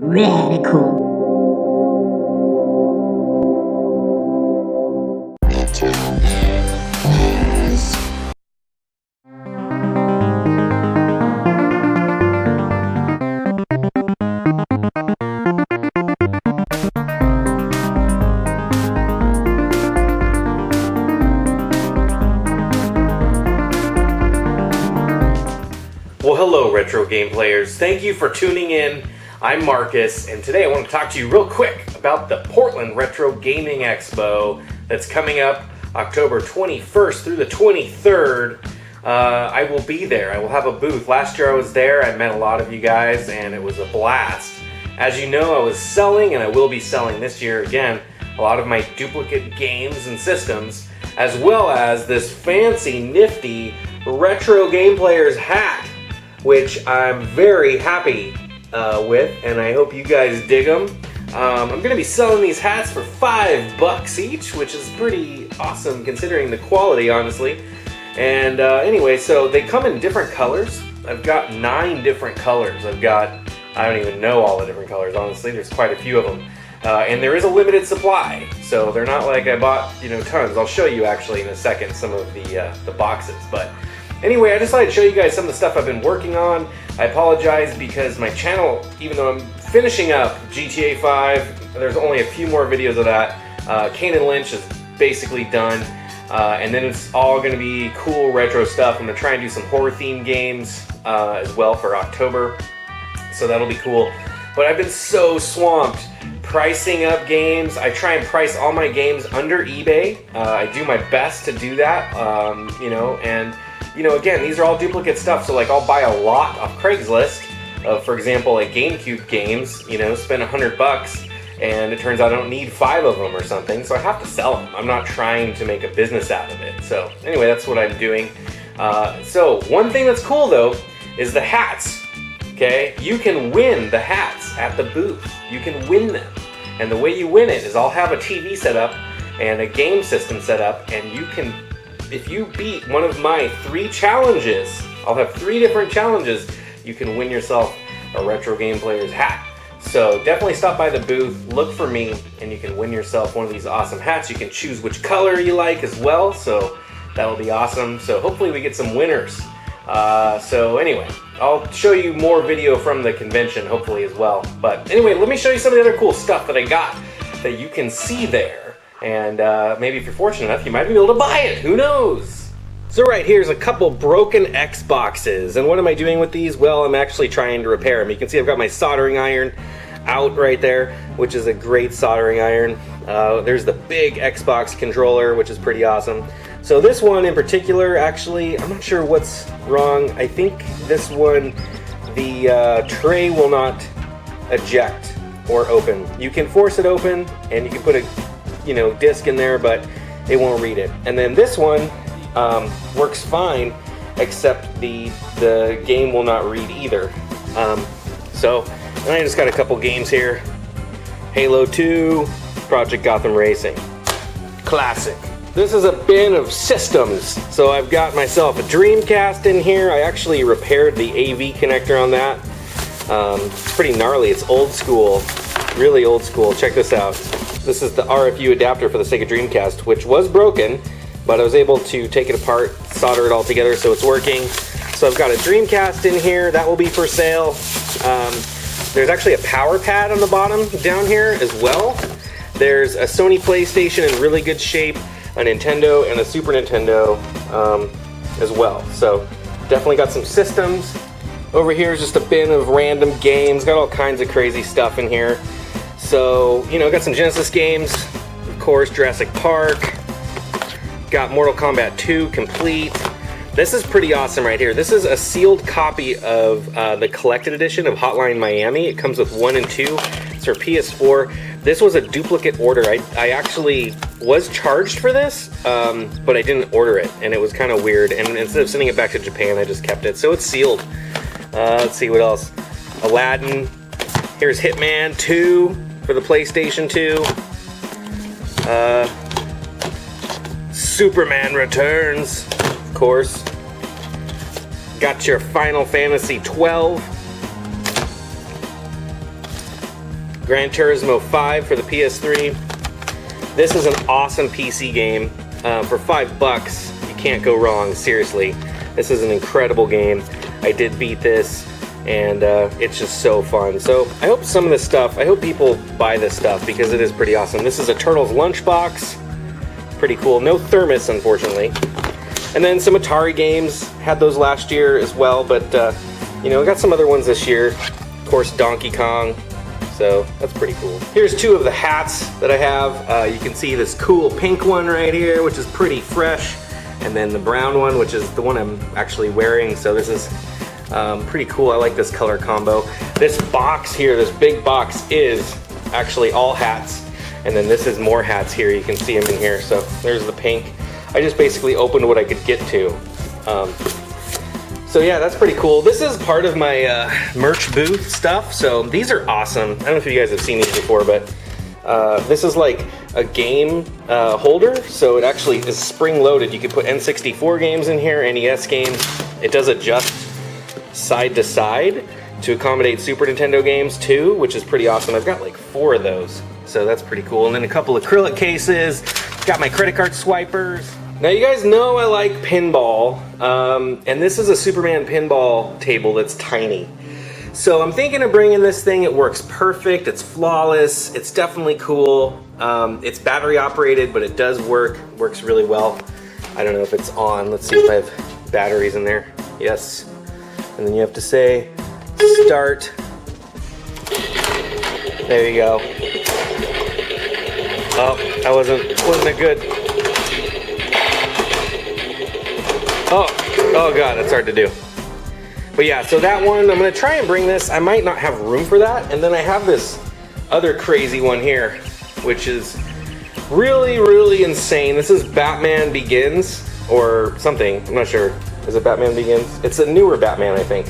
Very cool. Well, hello retro game players. Thank you for tuning in. I'm Marcus, and today I want to talk to you real quick about the Portland Retro Gaming Expo that's coming up October 21st through the 23rd. I will be there. I will have a booth. Last year I was there. I met a lot of you guys, and it was a blast. As you know, I was selling, and I will be selling this year again, a lot of my duplicate games and systems, as well as this fancy, nifty Retro Game Players hat, which I'm very happy with, and I hope you guys dig them. I'm going to be selling these hats for $5 each, which is pretty awesome considering the quality, honestly. And anyway, so they come in different colors. I've got 9 different colors. I don't even know all the different colors, honestly. There's quite a few of them. And there is a limited supply, so they're not like I bought, tons. I'll show you actually in a second some of the boxes, but anyway, I decided to show you guys some of the stuff I've been working on. I apologize because my channel, even though I'm finishing up GTA 5, there's only a few more videos of that. Kane and Lynch is basically done. And then it's all going to be cool retro stuff. I'm going to try and do some horror-themed games as well for October. So that'll be cool. But I've been so swamped pricing up games. I try and price all my games under eBay. I do my best to do that, again, these are all duplicate stuff, so like I'll buy a lot off Craigslist of, for example, like GameCube games, spend $100, and it turns out I don't need 5 of them or something, so I have to sell them. I'm not trying to make a business out of it. So anyway, that's what I'm doing. So one thing that's cool though is the hats. Okay, you can win the hats at the booth. You can win them, and the way you win it is I'll have a TV set up and a game system set up, and you can, if you beat one of my 3 challenges, I'll have 3 different challenges, you can win yourself a Retro Game Players hat. So definitely stop by the booth, look for me, and you can win yourself one of these awesome hats. You can choose which color you like as well, so that'll be awesome. So hopefully we get some winners. So anyway, I'll show you more video from the convention hopefully as well. But anyway, let me show you some of the other cool stuff that I got that you can see there. And maybe if you're fortunate enough, you might be able to buy it. Who knows? So right here's a couple broken Xboxes. And what am I doing with these? Well, I'm actually trying to repair them. You can see I've got my soldering iron out right there, which is a great soldering iron. There's the big Xbox controller, which is pretty awesome. So this one in particular, actually, I'm not sure what's wrong. I think this one, the tray will not eject or open. You can force it open, and you can put a disc in there, but it won't read it. And then this one works fine, except the game will not read either. And I just got a couple games here. Halo 2, Project Gotham Racing. Classic. This is a bin of systems. So I've got myself a Dreamcast in here. I actually repaired the AV connector on that. It's pretty gnarly. It's old school, really old school. Check this out. This is the RFU adapter for the Sega Dreamcast, which was broken, but I was able to take it apart, solder it all together so it's working. So I've got a Dreamcast in here. That will be for sale. There's actually a power pad on the bottom down here as well. There's a Sony PlayStation in really good shape, a Nintendo, and a Super Nintendo as well. So definitely got some systems. Over here is just a bin of random games. Got all kinds of crazy stuff in here. So, got some Genesis games, of course, Jurassic Park. Got Mortal Kombat 2 complete. This is pretty awesome right here. This is a sealed copy of the collected edition of Hotline Miami. It comes with 1 and 2. It's for PS4. This was a duplicate order. I actually was charged for this, but I didn't order it, and it was kind of weird. And instead of sending it back to Japan, I just kept it. So it's sealed. Let's see what else. Aladdin. Here's Hitman 2 for the PlayStation 2. Superman Returns, of course. Got your Final Fantasy 12. Gran Turismo 5 for the PS3. This is an awesome PC game. For $5, you can't go wrong, seriously. This is an incredible game. I did beat this, and it's just so fun. So I hope some of this stuff, I hope people buy this stuff because it is pretty awesome. This is a Turtles lunchbox. Pretty cool. No thermos, unfortunately. And then some Atari games. Had those last year as well, but you know, we got some other ones this year. Of course, Donkey Kong. So that's pretty cool. Here's two of the hats that I have. You can see this cool pink one right here, which is pretty fresh. And then the brown one, which is the one I'm actually wearing. So this is pretty cool. I like this color combo. This box here, this big box, is actually all hats. And then this is more hats here. You can see them in here. So there's the pink. I just basically opened what I could get to. So yeah, that's pretty cool. This is part of my merch booth stuff. So these are awesome. I don't know if you guys have seen these before, but this is like a game holder. So it actually is spring loaded. You could put N64 games in here, NES games. It does adjust side to side to accommodate Super Nintendo games too, which is pretty awesome. I've got like 4 of those. So that's pretty cool. And then a couple acrylic cases. Got my credit card swipers. Now you guys know I like pinball, and this is a Superman pinball table that's tiny. So I'm thinking of bringing this thing. It works perfect, it's flawless, it's definitely cool. It's battery operated, but it does work, works really well. I don't know if it's on. Let's see if I have batteries in there. Yes. And then you have to say, start. There you go. Oh, that wasn't a good. Oh God, that's hard to do. But yeah, so that one, I'm gonna try and bring this. I might not have room for that. And then I have this other crazy one here, which is really, really insane. This is Batman Begins, or something, I'm not sure. Is it Batman Begins? It's a newer Batman, I think.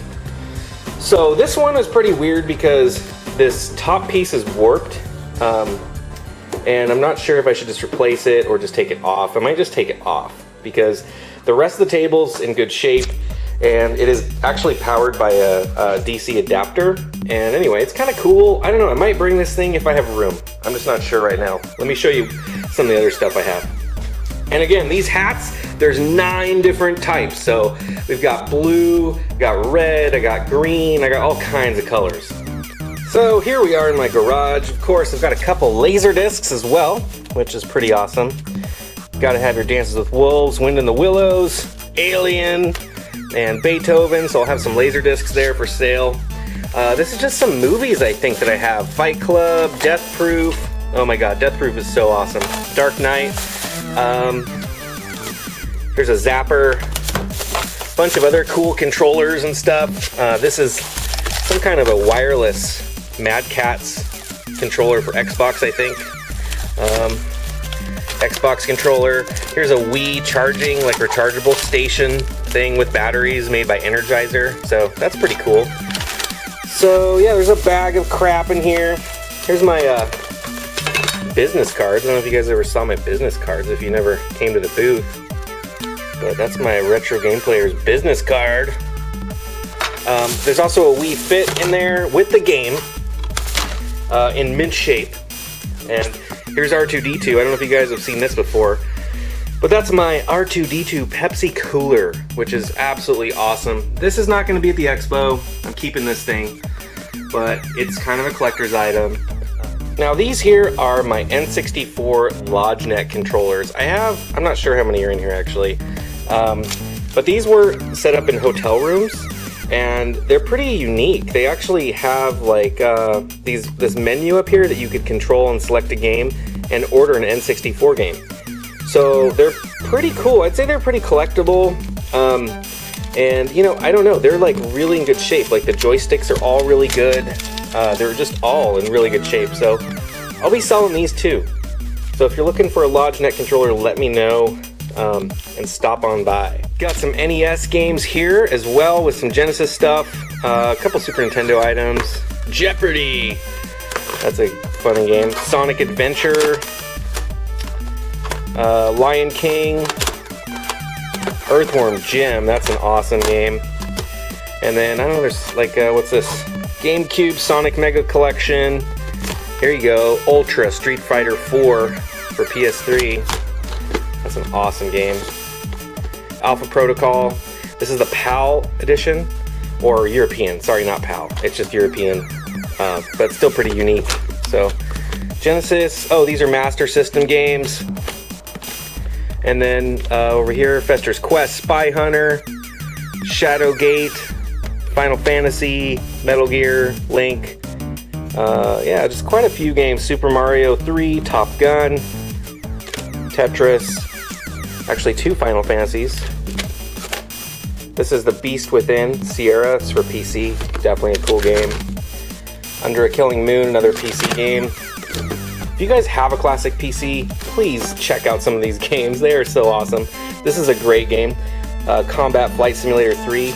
So this one is pretty weird because this top piece is warped. And I'm not sure if I should just replace it or just take it off. I might just take it off because the rest of the table's in good shape, and it is actually powered by a DC adapter. And anyway, it's kind of cool. I don't know, I might bring this thing if I have room. I'm just not sure right now. Let me show you some of the other stuff I have. And again, these hats, there's 9 different types. So we've got blue, got red, I got green, I got all kinds of colors. So here we are in my garage. Of course, I've got a couple laser discs as well, which is pretty awesome. Gotta have your Dances with Wolves, Wind in the Willows, Alien, and Beethoven, so I'll have some laser discs there for sale. This is just some movies I think that I have. Fight Club, Death Proof. Oh my God, Death Proof is so awesome. Dark Knight. Here's a Zapper. Bunch of other cool controllers and stuff. This is some kind of a wireless Mad Catz controller for Xbox, I think. Xbox controller. Here's a Wii charging, like rechargeable station thing with batteries made by Energizer. So that's pretty cool. So yeah, there's a bag of crap in here. Here's my business cards. I don't know if you guys ever saw my business cards if you never came to the booth. But that's my Retro Game Player's business card. There's also a Wii Fit in there with the game in mint shape. And here's R2-D2. I don't know if you guys have seen this before, but that's my R2-D2 Pepsi cooler, which is absolutely awesome. This is not going to be at the expo. I'm keeping this thing, but it's kind of a collector's item. Now these here are my N64 Lodge Neck controllers. I'm not sure how many are in here actually, but these were set up in hotel rooms. And they're pretty unique. They actually have like this menu up here that you could control and select a game and order an N64 game. So they're pretty cool. I'd say they're pretty collectible. And you know, I don't know, they're like really in good shape. Like the joysticks are all really good. They're just all in really good shape. So I'll be selling these too. So if you're looking for a Lodge Neck controller, let me know and stop on by. Got some NES games here as well with some Genesis stuff. A couple Super Nintendo items. Jeopardy! That's a funny game. Sonic Adventure. Lion King. Earthworm Jim, that's an awesome game. And then, I don't know, there's like, what's this? GameCube Sonic Mega Collection. Here you go, Ultra Street Fighter 4 for PS3. That's an awesome game. Alpha Protocol. This is the PAL edition, or European. Sorry, not PAL. It's just European, but still pretty unique. So, Genesis. Oh, these are Master System games. And then over here, Fester's Quest, Spy Hunter, Shadowgate, Final Fantasy, Metal Gear, Link. Yeah, just quite a few games. Super Mario 3, Top Gun, Tetris. Actually, 2 Final Fantasies. This is The Beast Within, Sierra. It's for PC. Definitely a cool game. Under a Killing Moon, another PC game. If you guys have a classic PC, please check out some of these games. They are so awesome. This is a great game. Combat Flight Simulator 3.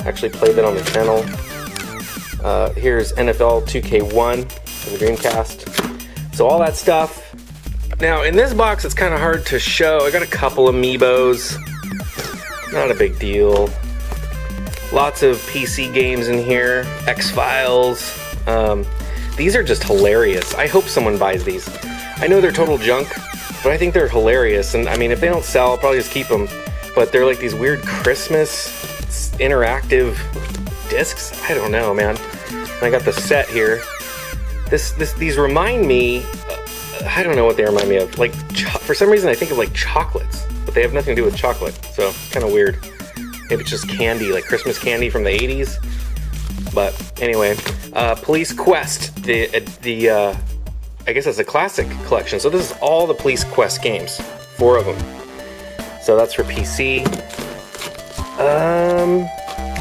Actually played that on the channel. Here's NFL 2K1 for the Dreamcast. So all that stuff. Now in this box it's kind of hard to show. I got a couple amiibos. Not a big deal. Lots of PC games in here. X-Files. These are just hilarious. I hope someone buys these. I know they're total junk, but I think they're hilarious. And I mean, if they don't sell, I'll probably just keep them. But they're like these weird Christmas interactive discs. I don't know, man. I got the set here. These remind me. I don't know what they remind me of. Like, for some reason, I think of like chocolates, but they have nothing to do with chocolate. So it's kind of weird. Maybe it's just candy, like Christmas candy from the 80s. But anyway, Police Quest, I guess it's a classic collection. So this is all the Police Quest games, 4 of them. So that's for PC.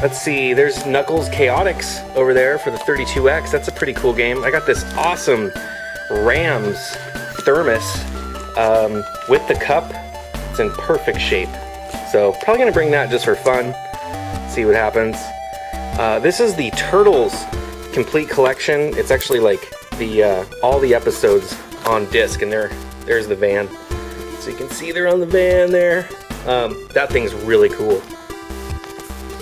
Let's see, there's Knuckles Chaotix over there for the 32X. That's a pretty cool game. I got this awesome Rams thermos with the cup. It's in perfect shape. So probably gonna bring that just for fun. See what happens. This is the Turtles complete collection. It's actually like the all the episodes on disc, and there's the van. So you can see they're on the van there. That thing's really cool.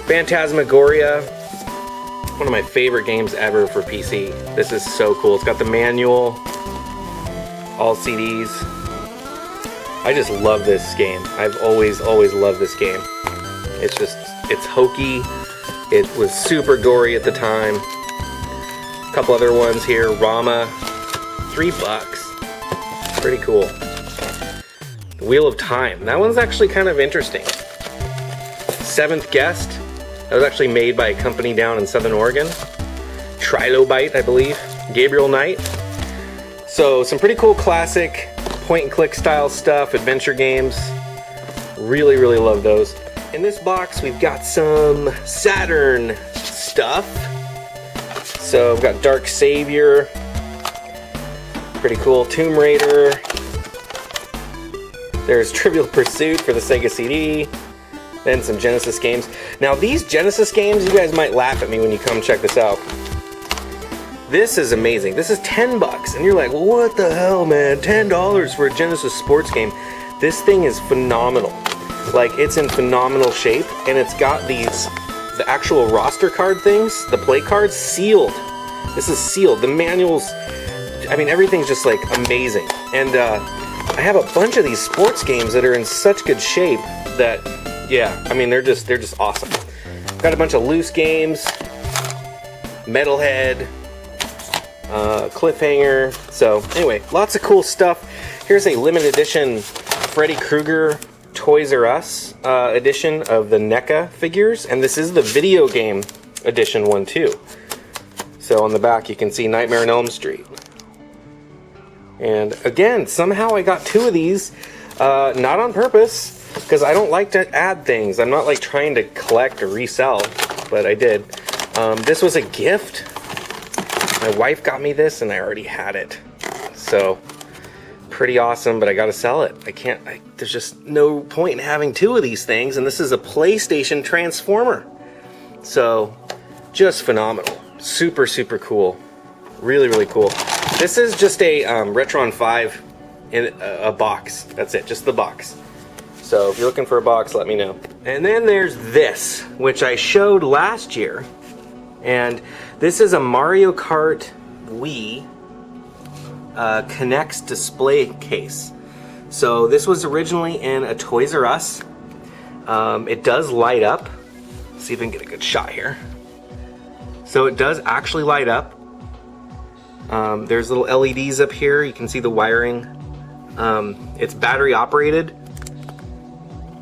Phantasmagoria, one of my favorite games ever for PC. This is so cool. It's got the manual, all CDs. I just love this game. I've always loved this game. It's hokey. It was super gory at the time. A couple other ones here. Rama, $3. Pretty cool. The Wheel of Time. That one's actually kind of interesting. Seventh Guest. That was actually made by a company down in Southern Oregon. Trilobite, I believe. Gabriel Knight. So some pretty cool classic point-and-click style stuff, adventure games. Really love those. In this box, we've got some Saturn stuff. So we've got Dark Savior. Pretty cool. Tomb Raider. There's Trivial Pursuit for the Sega CD. Then some Genesis games. Now these Genesis games, you guys might laugh at me when you come check this out. This is amazing. This is $10, and you're like, well, what the hell, man? $10 for a Genesis sports game. This thing is phenomenal. Like, it's in phenomenal shape, and it's got the actual roster card things, the play cards, sealed. This is sealed. The manuals, I mean, everything's just like amazing. And I have a bunch of these sports games that are in such good shape that, yeah, I mean, they're just awesome. Got a bunch of loose games, Metalhead, Cliffhanger. So anyway, lots of cool stuff. Here's a limited edition Freddy Krueger Toys R Us edition of the NECA figures, and this is the video game edition one too. So on the back you can see Nightmare on Elm Street. And again, somehow I got 2 of these, not on purpose, because I don't like to add things. I'm not like trying to collect or resell, but I did. This was a gift. My wife got me this and I already had it. So, pretty awesome, but I gotta sell it. There's just no point in having 2 of these things, and this is a PlayStation Transformer. So, just phenomenal. Super cool. Really cool. This is just a Retron 5 in a box. That's it, just the box. So if you're looking for a box, let me know. And then there's this, which I showed last year. And this is a Mario Kart Wii connects display case. So this was originally in a Toys R Us. It does light up. Let's see if we can get a good shot here. So it does actually light up. There's little LEDs up here. You can see the wiring. It's battery operated.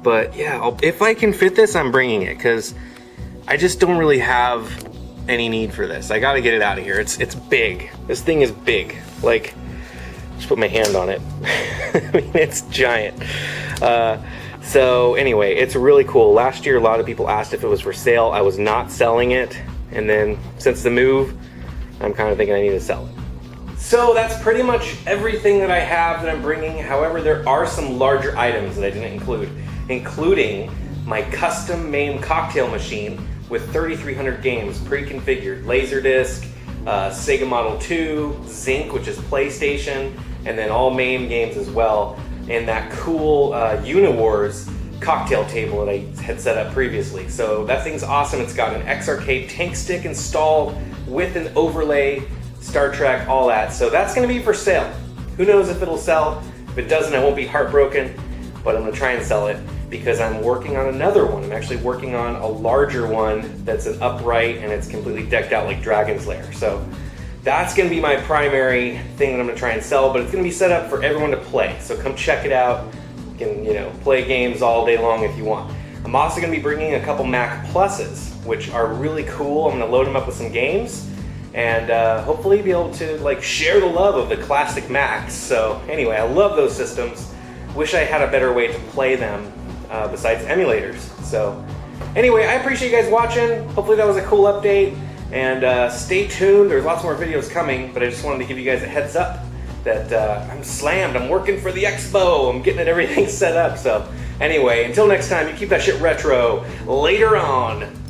But yeah, if I can fit this, I'm bringing it, because I just don't really have any need for this. I gotta get it out of here. It's big. This thing is big. Like, just put my hand on it. I mean, it's giant. So anyway, it's really cool. Last year, a lot of people asked if it was for sale. I was not selling it. And then since the move, I'm kind of thinking I need to sell it. So that's pretty much everything that I have that I'm bringing. However, there are some larger items that I didn't include, including my custom MAME cocktail machine with 3,300 games pre-configured, Laserdisc, Sega Model 2, Zinc, which is PlayStation, and then all MAME games as well, and that cool Uniwars cocktail table that I had set up previously. So that thing's awesome. It's got an XRK tank stick installed with an overlay, Star Trek, all that. So that's gonna be for sale. Who knows if it'll sell? If it doesn't, I won't be heartbroken, but I'm gonna try and sell it because I'm working on another one. I'm actually working on a larger one that's an upright and it's completely decked out like Dragon's Lair. So that's gonna be my primary thing that I'm gonna try and sell, but it's gonna be set up for everyone to play. So come check it out. You can, play games all day long if you want. I'm also gonna be bringing a couple Mac Pluses, which are really cool. I'm gonna load them up with some games and hopefully be able to share the love of the classic Macs. So anyway, I love those systems. Wish I had a better way to play them besides emulators. So anyway, I appreciate you guys watching. Hopefully that was a cool update, and stay tuned. There's lots more videos coming, but I just wanted to give you guys a heads up that I'm slammed. I'm working for the expo. I'm getting everything set up. So anyway, until next time, you keep that shit retro. Later on.